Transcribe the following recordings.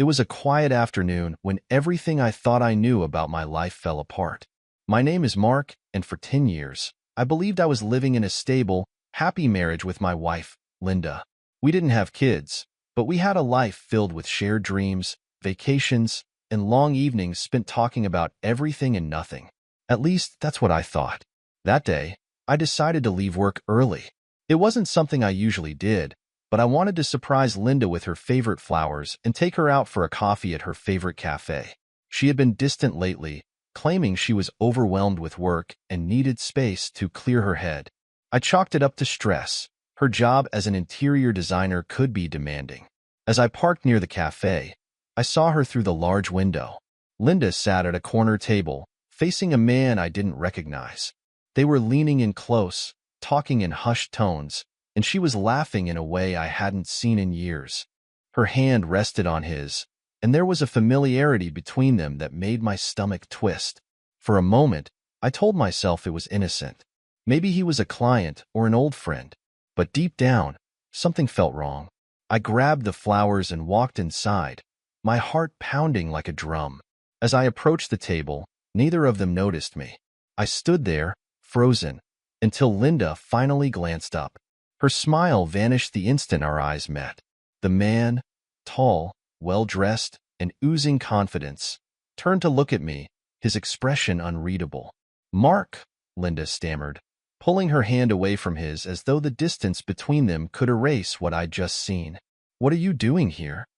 It was a quiet afternoon when everything I thought I knew about my life fell apart. My name is Mark, and for 10 years, I believed I was living in a stable, happy marriage with my wife, Linda. We didn't have kids, but we had a life filled with shared dreams, vacations, and long evenings spent talking about everything and nothing. At least, that's what I thought. That day, I decided to leave work early. It wasn't something I usually did, but I wanted to surprise Linda with her favorite flowers and take her out for a coffee at her favorite cafe. She had been distant lately, claiming she was overwhelmed with work and needed space to clear her head. I chalked it up to stress. Her job as an interior designer could be demanding. As I parked near the cafe, I saw her through the large window. Linda sat at a corner table, facing a man I didn't recognize. They were leaning in close, talking in hushed tones, and she was laughing in a way I hadn't seen in years. Her hand rested on his, and there was a familiarity between them that made my stomach twist. For a moment, I told myself it was innocent. Maybe he was a client or an old friend. But deep down, something felt wrong. I grabbed the flowers and walked inside, my heart pounding like a drum. As I approached the table, neither of them noticed me. I stood there, frozen, until Linda finally glanced up. Her smile vanished the instant our eyes met. The man, tall, well-dressed, and oozing confidence, turned to look at me, his expression unreadable. "Mark," Linda stammered, pulling her hand away from his as though the distance between them could erase what I'd just seen. "What are you doing here?"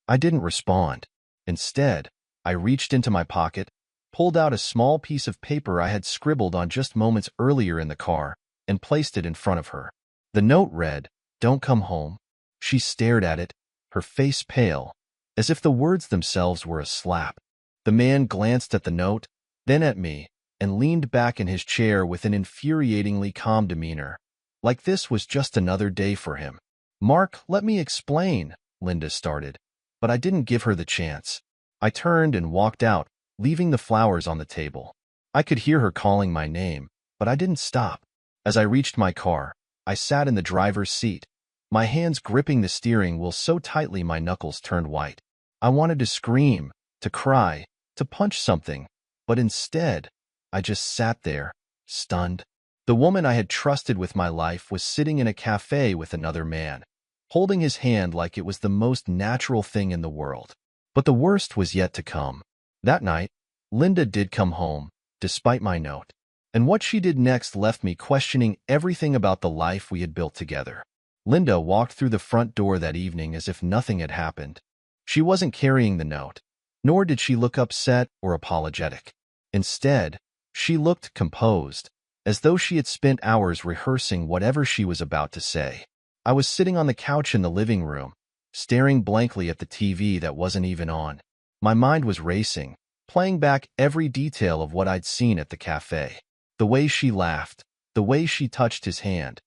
I didn't respond. Instead, I reached into my pocket, pulled out a small piece of paper I had scribbled on just moments earlier in the car, and placed it in front of her. The note read, "Don't come home." She stared at it, her face pale, as if the words themselves were a slap. The man glanced at the note, then at me, and leaned back in his chair with an infuriatingly calm demeanor, like this was just another day for him. "Mark, let me explain," Linda started, but I didn't give her the chance. I turned and walked out, leaving the flowers on the table. I could hear her calling my name, but I didn't stop. As I reached my car, I sat in the driver's seat, my hands gripping the steering wheel so tightly my knuckles turned white. I wanted to scream, to cry, to punch something, but instead, I just sat there, stunned. The woman I had trusted with my life was sitting in a cafe with another man, holding his hand like it was the most natural thing in the world. But the worst was yet to come. That night, Linda did come home, despite my note. And what she did next left me questioning everything about the life we had built together. Linda walked through the front door that evening as if nothing had happened. She wasn't carrying the note, nor did she look upset or apologetic. Instead, she looked composed, as though she had spent hours rehearsing whatever she was about to say. I was sitting on the couch in the living room, staring blankly at the TV that wasn't even on. My mind was racing, playing back every detail of what I'd seen at the cafe. The way she laughed, the way she touched his hand.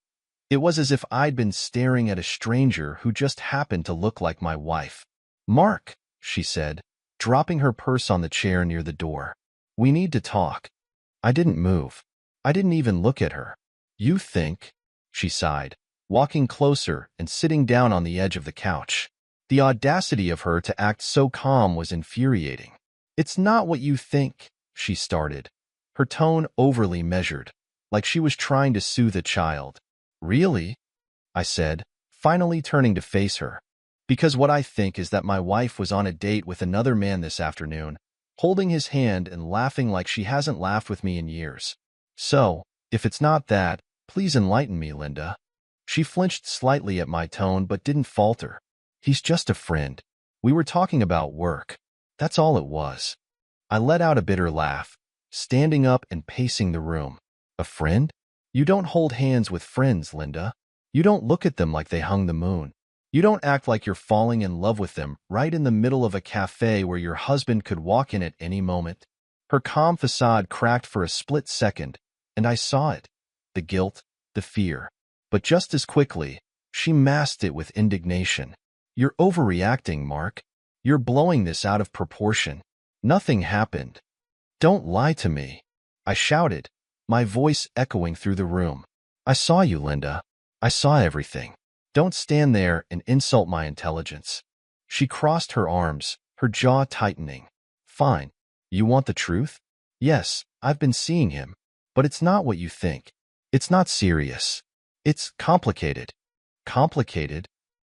It was as if I'd been staring at a stranger who just happened to look like my wife. "Mark," she said, dropping her purse on the chair near the door. "We need to talk." I didn't move. I didn't even look at her. "You think?" she sighed, walking closer and sitting down on the edge of the couch. The audacity of her to act so calm was infuriating. "It's not what you think," she started, her tone overly measured, like she was trying to soothe a child. "Really?" I said, finally turning to face her. "Because what I think is that my wife was on a date with another man this afternoon, holding his hand and laughing like she hasn't laughed with me in years. So, if it's not that, please enlighten me, Linda." She flinched slightly at my tone but didn't falter. "He's just a friend. We were talking about work. That's all it was." I let out a bitter laugh, standing up and pacing the room. "A friend? You don't hold hands with friends, Linda. You don't look at them like they hung the moon. You don't act like you're falling in love with them right in the middle of a cafe where your husband could walk in at any moment." Her calm facade cracked for a split second, and I saw it. The guilt, the fear. But just as quickly, she masked it with indignation. "You're overreacting, Mark. You're blowing this out of proportion. Nothing happened. Don't lie to me." I shouted, my voice echoing through the room. "I saw you, Linda. I saw everything. Don't stand there and insult my intelligence." She crossed her arms, her jaw tightening. Fine. You want the truth? Yes, I've been seeing him. But it's not what you think. It's not serious. It's complicated. Complicated?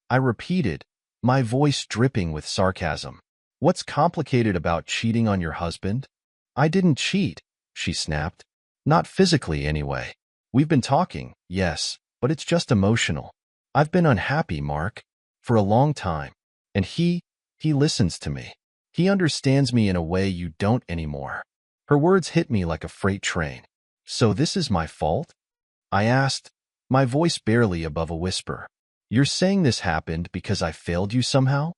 I repeated, my voice dripping with sarcasm. What's complicated about cheating on your husband? I didn't cheat, she snapped. Not physically, anyway. We've been talking, yes, but it's just emotional. I've been unhappy, Mark, for a long time. And he listens to me. He understands me in a way you don't anymore. Her words hit me like a freight train. So this is my fault? I asked, my voice barely above a whisper. You're saying this happened because I failed you somehow?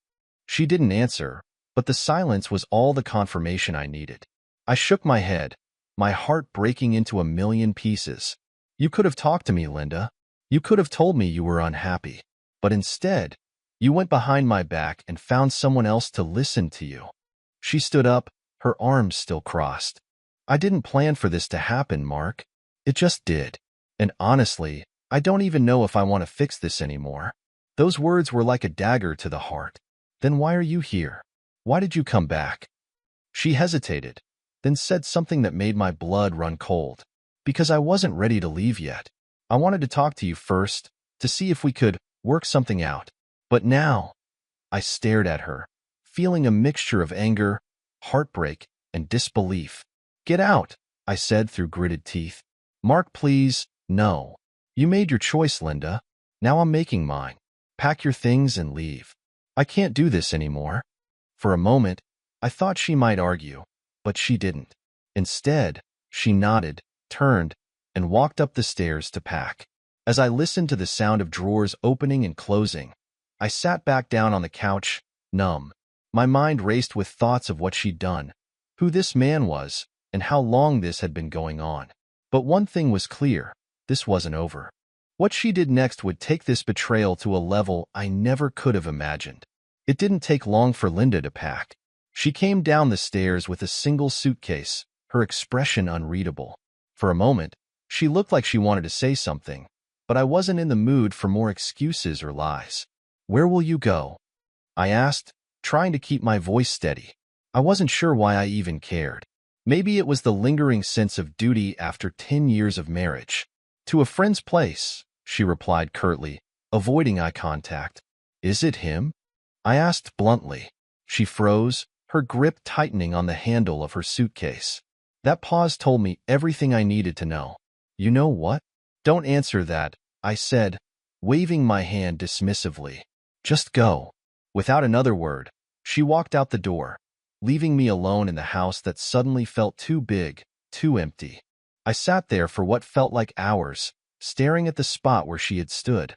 She didn't answer, but the silence was all the confirmation I needed. I shook my head, my heart breaking into a million pieces. You could have talked to me, Linda. You could have told me you were unhappy. But instead, you went behind my back and found someone else to listen to you. She stood up, her arms still crossed. I didn't plan for this to happen, Mark. It just did. And honestly, I don't even know if I want to fix this anymore. Those words were like a dagger to the heart. Then why are you here? Why did you come back? She hesitated, then said something that made my blood run cold. Because I wasn't ready to leave yet. I wanted to talk to you first, to see if we could work something out. But now, I stared at her, feeling a mixture of anger, heartbreak, and disbelief. Get out, I said through gritted teeth. Mark, please, no. You made your choice, Linda. Now I'm making mine. Pack your things and leave. I can't do this anymore. For a moment, I thought she might argue, but she didn't. Instead, she nodded, turned, and walked up the stairs to pack. As I listened to the sound of drawers opening and closing, I sat back down on the couch, numb. My mind raced with thoughts of what she'd done, who this man was, and how long this had been going on. But one thing was clear, this wasn't over. What she did next would take this betrayal to a level I never could have imagined. It didn't take long for Linda to pack. She came down the stairs with a single suitcase, her expression unreadable. For a moment, she looked like she wanted to say something, but I wasn't in the mood for more excuses or lies. Where will you go? I asked, trying to keep my voice steady. I wasn't sure why I even cared. Maybe it was the lingering sense of duty after 10 years of marriage. To a friend's place, she replied curtly, avoiding eye contact. Is it him? I asked bluntly. She froze, her grip tightening on the handle of her suitcase. That pause told me everything I needed to know. You know what? Don't answer that, I said, waving my hand dismissively. Just go. Without another word, she walked out the door, leaving me alone in the house that suddenly felt too big, too empty. I sat there for what felt like hours, staring at the spot where she had stood,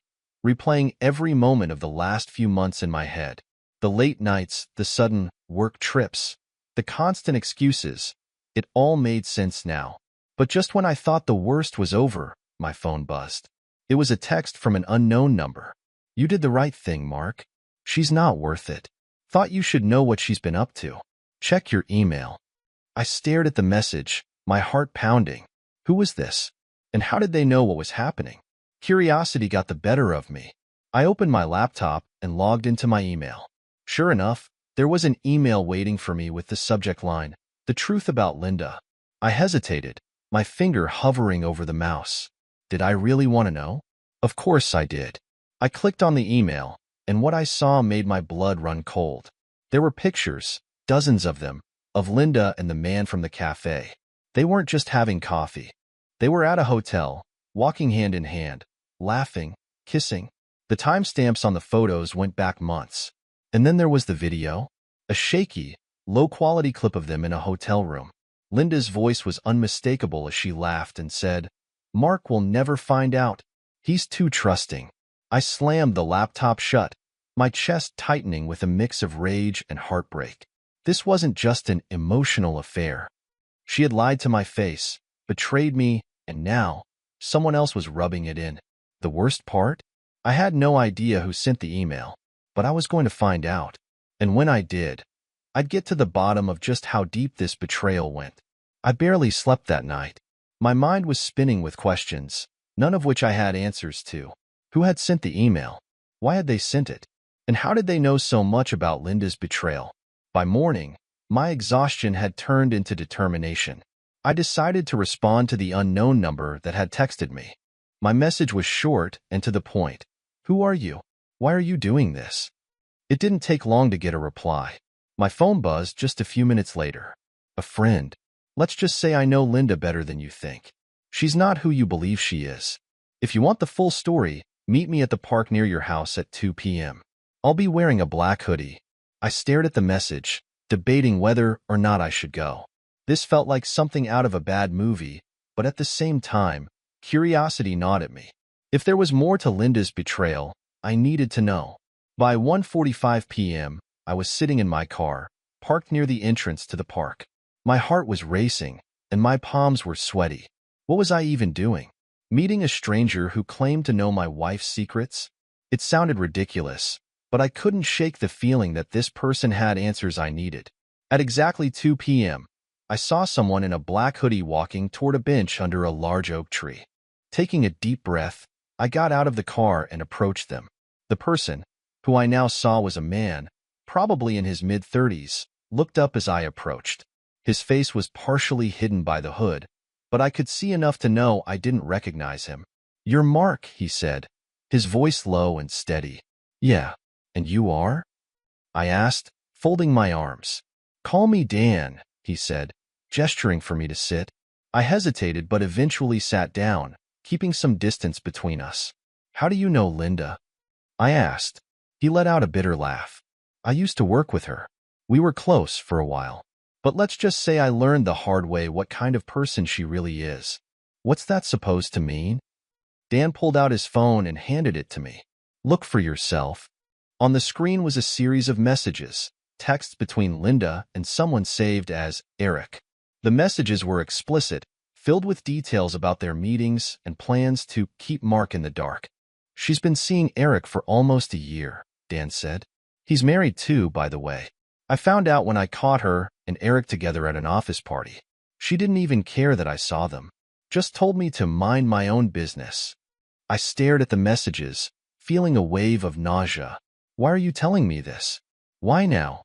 replaying every moment of the last few months in my head. The late nights, the sudden work trips, the constant excuses. It all made sense now. But just when I thought the worst was over, my phone buzzed. It was a text from an unknown number. You did the right thing, Mark. She's not worth it. Thought you should know what she's been up to. Check your email. I stared at the message, my heart pounding. Who was this? And how did they know what was happening? Curiosity got the better of me. I opened my laptop and logged into my email. Sure enough, there was an email waiting for me with the subject line, "The truth about Linda." I hesitated, my finger hovering over the mouse. Did I really want to know? Of course I did. I clicked on the email, and what I saw made my blood run cold. There were pictures, dozens of them, of Linda and the man from the cafe. They weren't just having coffee. They were at a hotel, walking hand in hand, laughing, kissing. The timestamps on the photos went back months. And then there was the video, a shaky, low-quality clip of them in a hotel room. Linda's voice was unmistakable as she laughed and said, "Mark will never find out. He's too trusting." I slammed the laptop shut, my chest tightening with a mix of rage and heartbreak. This wasn't just an emotional affair. She had lied to my face, betrayed me, and now, someone else was rubbing it in. The worst part? I had no idea who sent the email, but I was going to find out. And when I did, I'd get to the bottom of just how deep this betrayal went. I barely slept that night. My mind was spinning with questions, none of which I had answers to. Who had sent the email? Why had they sent it? And how did they know so much about Linda's betrayal? By morning, my exhaustion had turned into determination. I decided to respond to the unknown number that had texted me. My message was short and to the point. Who are you? Why are you doing this? It didn't take long to get a reply. My phone buzzed just a few minutes later. A friend. Let's just say I know Linda better than you think. She's not who you believe she is. If you want the full story, meet me at the park near your house at 2 p.m. I'll be wearing a black hoodie. I stared at the message, debating whether or not I should go. This felt like something out of a bad movie, but at the same time, curiosity gnawed at me. If there was more to Linda's betrayal, I needed to know. By 1:45 p.m., I was sitting in my car, parked near the entrance to the park. My heart was racing, and my palms were sweaty. What was I even doing? Meeting a stranger who claimed to know my wife's secrets? It sounded ridiculous, but I couldn't shake the feeling that this person had answers I needed. At exactly 2 p.m., I saw someone in a black hoodie walking toward a bench under a large oak tree. Taking a deep breath, I got out of the car and approached them. The person, who I now saw was a man, probably in his mid-30s, looked up as I approached. His face was partially hidden by the hood, but I could see enough to know I didn't recognize him. "You're Mark," he said, his voice low and steady. "Yeah, and you are?" I asked, folding my arms. "Call me Dan," he said, gesturing for me to sit. I hesitated but eventually sat down, keeping some distance between us. "How do you know Linda?" I asked. He let out a bitter laugh. "I used to work with her. We were close for a while. But let's just say I learned the hard way what kind of person she really is." "What's that supposed to mean?" Dan pulled out his phone and handed it to me. "Look for yourself." On the screen was a series of messages, texts between Linda and someone saved as Eric. The messages were explicit, filled with details about their meetings and plans to keep Mark in the dark. "She's been seeing Eric for almost a year," Dan said. "He's married too, by the way. I found out when I caught her and Eric together at an office party. She didn't even care that I saw them. Just told me to mind my own business." I stared at the messages, feeling a wave of nausea. "Why are you telling me this? Why now?"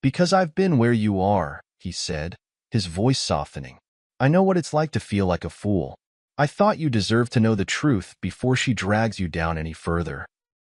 "Because I've been where you are," he said, his voice softening. "I know what it's like to feel like a fool. I thought you deserved to know the truth before she drags you down any further."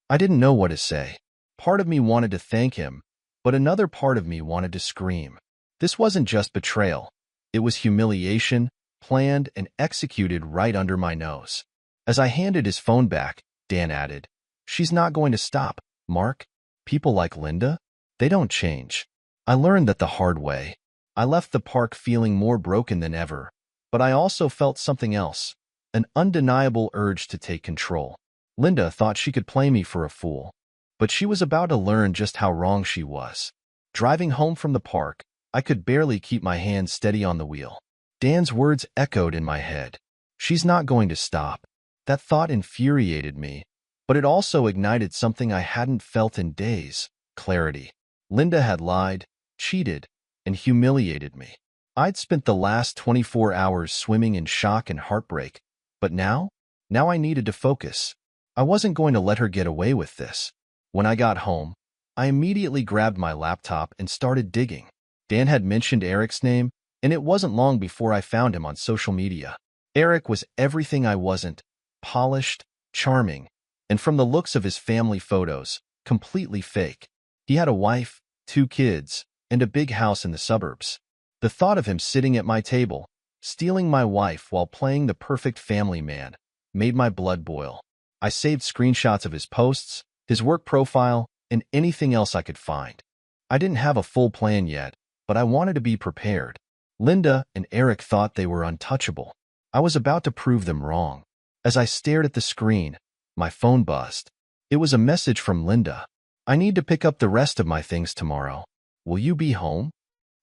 I didn't know what to say. Part of me wanted to thank him, but another part of me wanted to scream. This wasn't just betrayal. It was humiliation, planned and executed right under my nose. As I handed his phone back, Dan added, "She's not going to stop, Mark. People like Linda, they don't change." I learned that the hard way. I left the park feeling more broken than ever, but I also felt something else, an undeniable urge to take control. Linda thought she could play me for a fool, but she was about to learn just how wrong she was. Driving home from the park, I could barely keep my hands steady on the wheel. Dan's words echoed in my head. "She's not going to stop." That thought infuriated me, but it also ignited something I hadn't felt in days: clarity. Linda had lied, cheated, and humiliated me. I'd spent the last 24 hours swimming in shock and heartbreak, but now I needed to focus. I wasn't going to let her get away with this. When I got home, I immediately grabbed my laptop and started digging. Dan had mentioned Eric's name, and it wasn't long before I found him on social media. Eric was everything I wasn't: polished, charming, and from the looks of his family photos, completely fake. He had a wife, 2 kids, and a big house in the suburbs. The thought of him sitting at my table, stealing my wife while playing the perfect family man, made my blood boil. I saved screenshots of his posts, his work profile, and anything else I could find. I didn't have a full plan yet, but I wanted to be prepared. Linda and Eric thought they were untouchable. I was about to prove them wrong. As I stared at the screen, my phone buzzed. It was a message from Linda. "I need to pick up the rest of my things tomorrow. Will you be home?"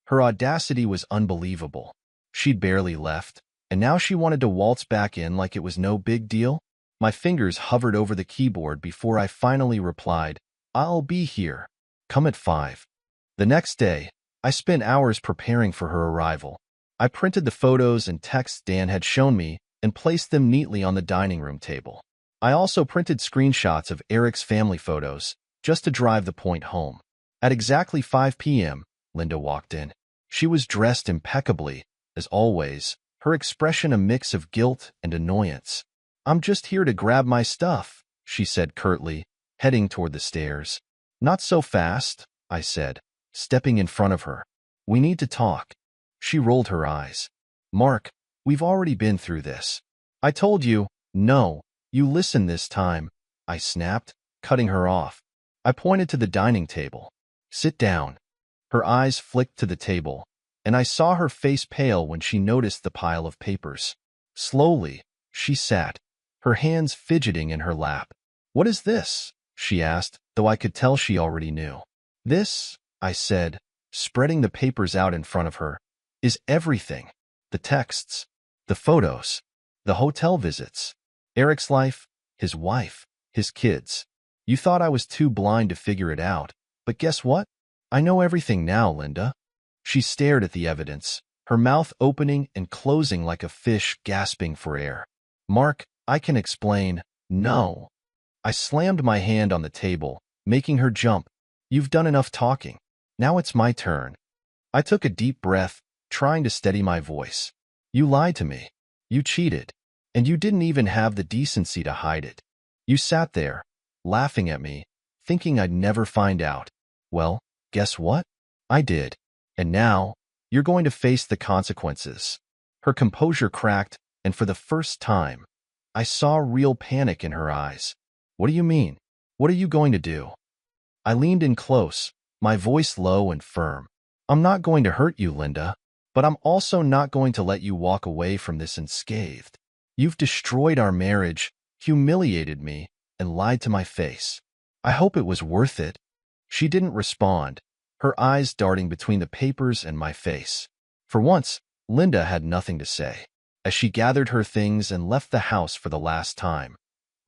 Her audacity was unbelievable. She'd barely left, and now she wanted to waltz back in like it was no big deal. My fingers hovered over the keyboard before I finally replied, "I'll be here. Come at 5. The next day, I spent hours preparing for her arrival. I printed the photos and texts Dan had shown me and placed them neatly on the dining room table. I also printed screenshots of Eric's family photos, just to drive the point home. At exactly 5 p.m., Linda walked in. She was dressed impeccably, as always, her expression a mix of guilt and annoyance. "I'm just here to grab my stuff," she said curtly, heading toward the stairs. "Not so fast," I said, stepping in front of her. "We need to talk." She rolled her eyes. "Mark, we've already been through this." "I told you." "No, you listen this time," I snapped, cutting her off. I pointed to the dining table. "Sit down." Her eyes flicked to the table, and I saw her face pale when she noticed the pile of papers. Slowly, she sat, her hands fidgeting in her lap. "What is this?" she asked, though I could tell she already knew. "This," I said, spreading the papers out in front of her, "is everything. The texts, the photos, the hotel visits, Eric's life, his wife, his kids. You thought I was too blind to figure it out, but guess what? I know everything now, Linda." She stared at the evidence, her mouth opening and closing like a fish gasping for air. "Mark, I can explain." "No." I slammed my hand on the table, making her jump. "You've done enough talking. Now it's my turn." I took a deep breath, trying to steady my voice. "You lied to me. You cheated. And you didn't even have the decency to hide it. You sat there, laughing at me, thinking I'd never find out. Well, guess what? I did. And now, you're going to face the consequences." Her composure cracked, and for the first time, I saw real panic in her eyes. "What do you mean? What are you going to do?" I leaned in close, my voice low and firm. "I'm not going to hurt you, Linda, but I'm also not going to let you walk away from this unscathed. You've destroyed our marriage, humiliated me, and lied to my face. I hope it was worth it." She didn't respond, her eyes darting between the papers and my face. For once, Linda had nothing to say. As she gathered her things and left the house for the last time,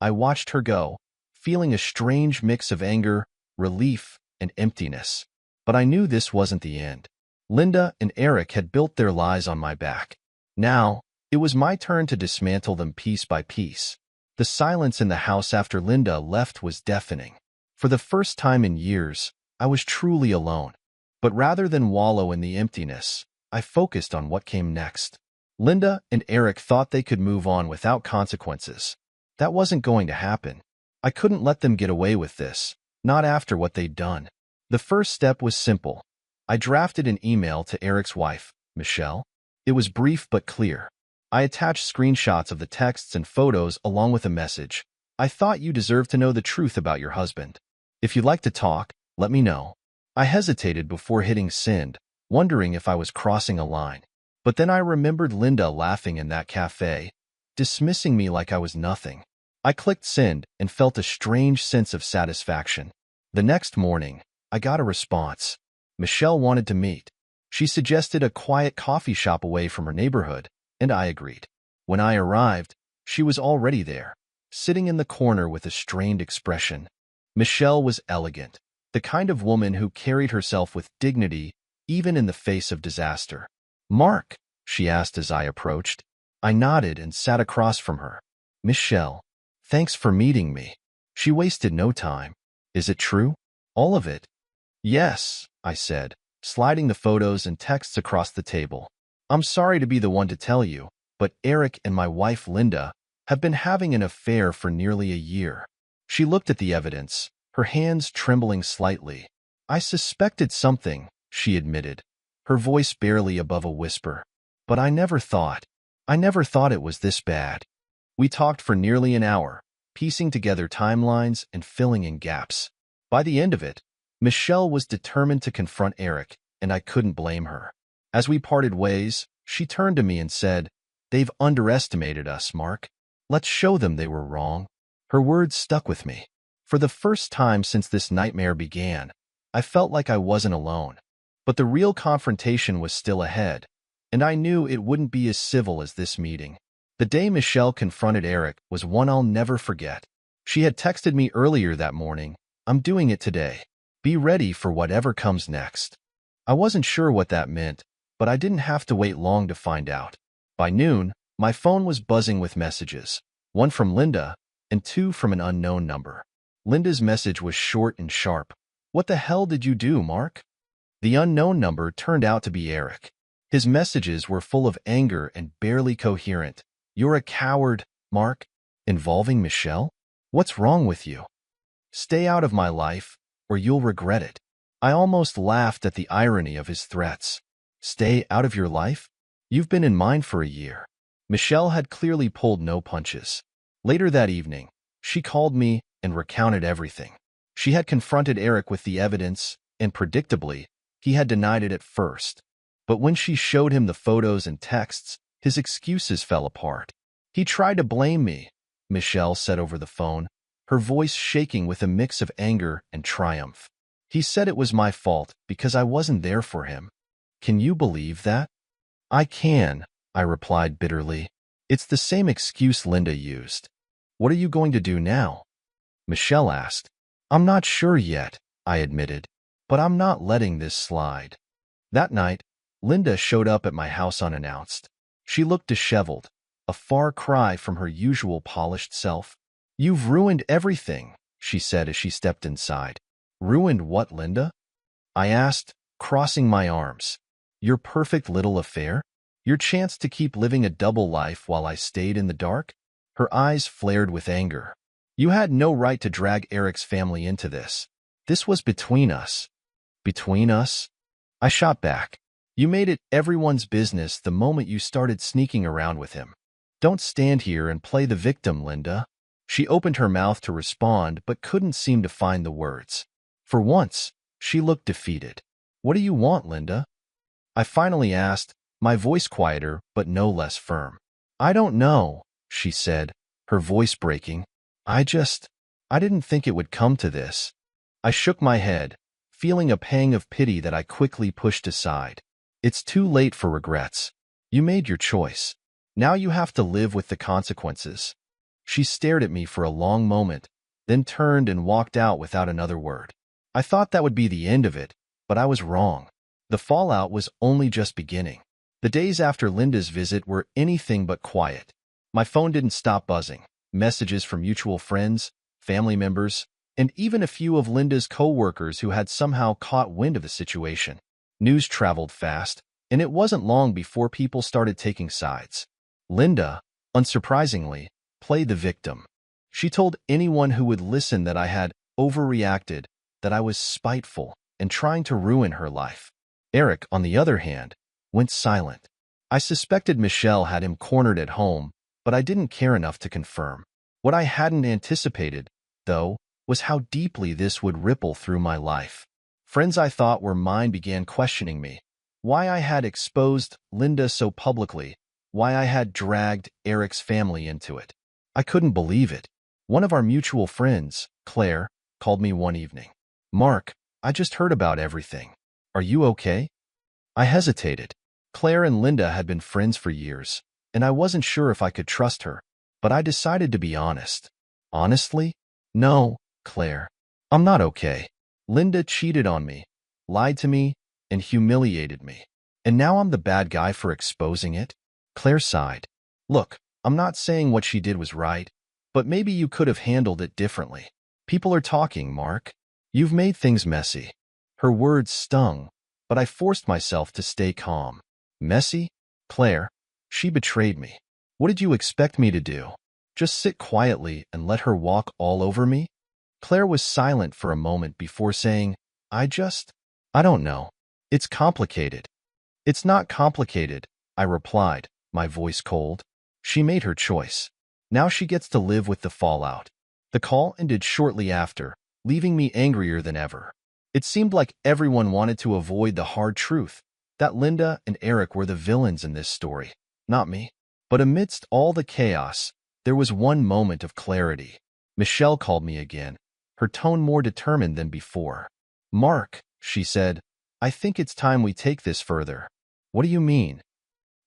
I watched her go, feeling a strange mix of anger, relief, and emptiness. But I knew this wasn't the end. Linda and Eric had built their lies on my back. Now, it was my turn to dismantle them piece by piece. The silence in the house after Linda left was deafening. For the first time in years, I was truly alone. But rather than wallow in the emptiness, I focused on what came next. Linda and Eric thought they could move on without consequences. That wasn't going to happen. I couldn't let them get away with this, not after what they'd done. The first step was simple. I drafted an email to Eric's wife, Michelle. It was brief but clear. I attached screenshots of the texts and photos along with a message. "I thought you deserved to know the truth about your husband. If you'd like to talk, let me know." I hesitated before hitting send, wondering if I was crossing a line. But then I remembered Linda laughing in that cafe, dismissing me like I was nothing. I clicked send and felt a strange sense of satisfaction. The next morning, I got a response. Michelle wanted to meet. She suggested a quiet coffee shop away from her neighborhood, and I agreed. When I arrived, she was already there, sitting in the corner with a strained expression. Michelle was elegant, the kind of woman who carried herself with dignity even in the face of disaster. "Mark?" she asked as I approached. I nodded and sat across from her. "Michelle, thanks for meeting me." She wasted no time. "Is it true? All of it?" "Yes," I said, sliding the photos and texts across the table. "I'm sorry to be the one to tell you, but Eric and my wife Linda have been having an affair for nearly a year." She looked at the evidence, her hands trembling slightly. "I suspected something," she admitted, her voice barely above a whisper. "But I never thought it was this bad." We talked for nearly an hour, piecing together timelines and filling in gaps. By the end of it, Michelle was determined to confront Eric, and I couldn't blame her. As we parted ways, she turned to me and said, "They've underestimated us, Mark. Let's show them they were wrong." Her words stuck with me. For the first time since this nightmare began, I felt like I wasn't alone. But the real confrontation was still ahead, and I knew it wouldn't be as civil as this meeting. The day Michelle confronted Eric was one I'll never forget. She had texted me earlier that morning, "I'm doing it today. Be ready for whatever comes next." I wasn't sure what that meant, but I didn't have to wait long to find out. By noon, my phone was buzzing with messages, one from Linda and two from an unknown number. Linda's message was short and sharp. "What the hell did you do, Mark?" The unknown number turned out to be Eric. His messages were full of anger and barely coherent. "You're a coward, Mark." "Involving Michelle? What's wrong with you?" "Stay out of my life, or you'll regret it." I almost laughed at the irony of his threats. "Stay out of your life? You've been in mine for a year." Michelle had clearly pulled no punches. Later that evening, she called me and recounted everything. She had confronted Eric with the evidence, and predictably, he had denied it at first. But when she showed him the photos and texts, his excuses fell apart. "He tried to blame me," Michelle said over the phone, her voice shaking with a mix of anger and triumph. "He said it was my fault because I wasn't there for him." "Can you believe that?" "I can," I replied bitterly. "It's the same excuse Linda used." "What are you going to do now?" Michelle asked. "I'm not sure yet," I admitted, "but I'm not letting this slide." That night, Linda showed up at my house unannounced. She looked disheveled, a far cry from her usual polished self. "You've ruined everything," she said as she stepped inside. "Ruined what, Linda?" I asked, crossing my arms. "Your perfect little affair? Your chance to keep living a double life while I stayed in the dark?" Her eyes flared with anger. "You had no right to drag Eric's family into this. This was between us." "Between us?" I shot back. "You made it everyone's business the moment you started sneaking around with him. Don't stand here and play the victim, Linda." She opened her mouth to respond but couldn't seem to find the words. For once, she looked defeated. "What do you want, Linda?" I finally asked, my voice quieter but no less firm. "I don't know," she said, her voice breaking. I didn't think it would come to this." I shook my head, feeling a pang of pity that I quickly pushed aside. "It's too late for regrets. You made your choice. Now you have to live with the consequences." She stared at me for a long moment, then turned and walked out without another word. I thought that would be the end of it, but I was wrong. The fallout was only just beginning. The days after Linda's visit were anything but quiet. My phone didn't stop buzzing. Messages from mutual friends, family members, and even a few of Linda's co-workers who had somehow caught wind of the situation. News traveled fast, and it wasn't long before people started taking sides. Linda, unsurprisingly, played the victim. She told anyone who would listen that I had overreacted, that I was spiteful and trying to ruin her life. Eric, on the other hand, went silent. I suspected Michelle had him cornered at home, but I didn't care enough to confirm. What I hadn't anticipated, though, was how deeply this would ripple through my life. Friends I thought were mine began questioning me, why I had exposed Linda so publicly, why I had dragged Eric's family into it. I couldn't believe it. One of our mutual friends, Claire, called me one evening. "Mark, I just heard about everything. Are you okay?" I hesitated. Claire and Linda had been friends for years, and I wasn't sure if I could trust her, but I decided to be honest. "Honestly? No, Claire. I'm not okay. Linda cheated on me, lied to me, and humiliated me. And now I'm the bad guy for exposing it?" Claire sighed. "Look, I'm not saying what she did was right, but maybe you could have handled it differently. People are talking, Mark. You've made things messy." Her words stung, but I forced myself to stay calm. "Messy? Claire, she betrayed me. What did you expect me to do? Just sit quietly and let her walk all over me?" Claire was silent for a moment before saying, I don't know. It's complicated." "It's not complicated," I replied, my voice cold. "She made her choice. Now she gets to live with the fallout." The call ended shortly after, leaving me angrier than ever. It seemed like everyone wanted to avoid the hard truth, that Linda and Eric were the villains in this story, not me. But amidst all the chaos, there was one moment of clarity. Michelle called me again, her tone more determined than before. "Mark," she said, "I think it's time we take this further." "What do you mean?"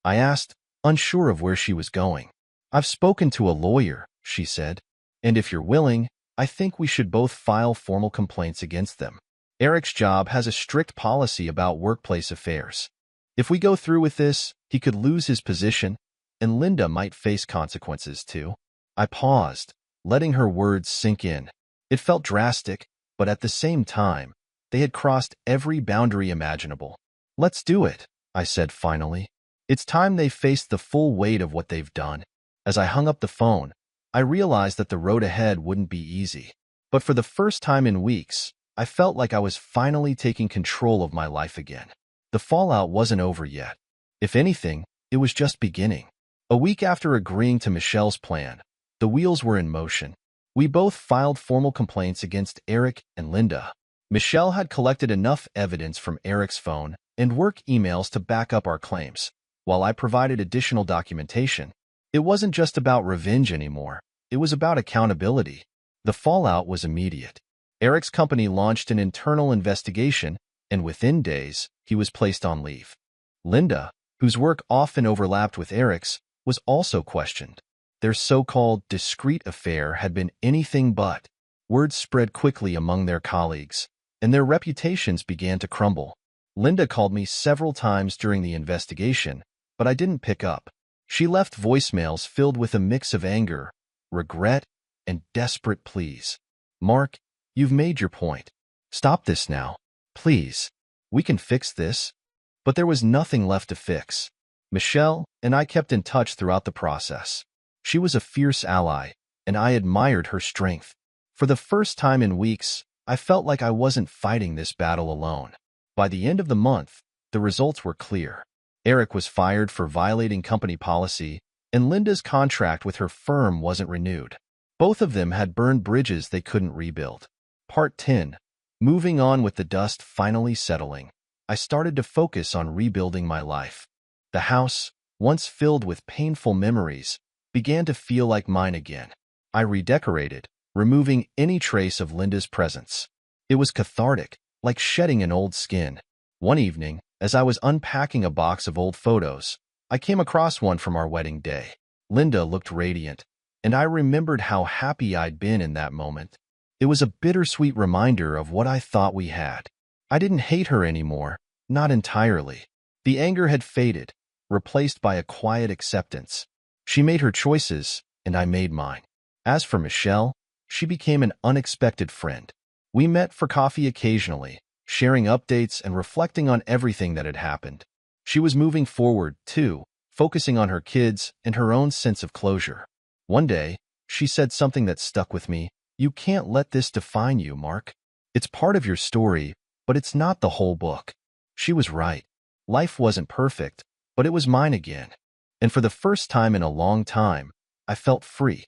I asked, unsure of where she was going. "I've spoken to a lawyer," she said, "and if you're willing, I think we should both file formal complaints against them. Eric's job has a strict policy about workplace affairs. If we go through with this, he could lose his position, and Linda might face consequences too." I paused, letting her words sink in. It felt drastic, but at the same time, They had crossed every boundary imaginable. "Let's do it," I said finally. "It's time they faced the full weight of what they've done." As I hung up the phone, I realized that the road ahead wouldn't be easy. But for the first time in weeks, I felt like I was finally taking control of my life again. The fallout wasn't over yet. If anything, it was just beginning. A week after agreeing to Michelle's plan, the wheels were in motion. We both filed formal complaints against Eric and Linda. Michelle had collected enough evidence from Eric's phone and work emails to back up our claims, while I provided additional documentation. It wasn't just about revenge anymore. It was about accountability. The fallout was immediate. Eric's company launched an internal investigation, and within days, he was placed on leave. Linda, whose work often overlapped with Eric's, was also questioned. Their so-called discreet affair had been anything but. Word spread quickly among their colleagues, and their reputations began to crumble. Linda called me several times during the investigation, but I didn't pick up. She left voicemails filled with a mix of anger, regret, and desperate pleas. "Mark, you've made your point. Stop this now. Please. We can fix this." But there was nothing left to fix. Michelle and I kept in touch throughout the process. She was a fierce ally, and I admired her strength. For the first time in weeks, I felt like I wasn't fighting this battle alone. By the end of the month, the results were clear. Eric was fired for violating company policy, and Linda's contract with her firm wasn't renewed. Both of them had burned bridges they couldn't rebuild. Part 10. Moving on with the dust finally settling, I started to focus on rebuilding my life. The house, once filled with painful memories, began to feel like mine again. I redecorated, removing any trace of Linda's presence. It was cathartic, like shedding an old skin. One evening, as I was unpacking a box of old photos, I came across one from our wedding day. Linda looked radiant, and I remembered how happy I'd been in that moment. It was a bittersweet reminder of what I thought we had. I didn't hate her anymore, not entirely. The anger had faded, replaced by a quiet acceptance. She made her choices, and I made mine. As for Michelle, she became an unexpected friend. We met for coffee occasionally, sharing updates and reflecting on everything that had happened. She was moving forward, too, focusing on her kids and her own sense of closure. One day, she said something that stuck with me. "You can't let this define you, Mark. It's part of your story, but it's not the whole book." She was right. Life wasn't perfect, but it was mine again. And for the first time in a long time, I felt free.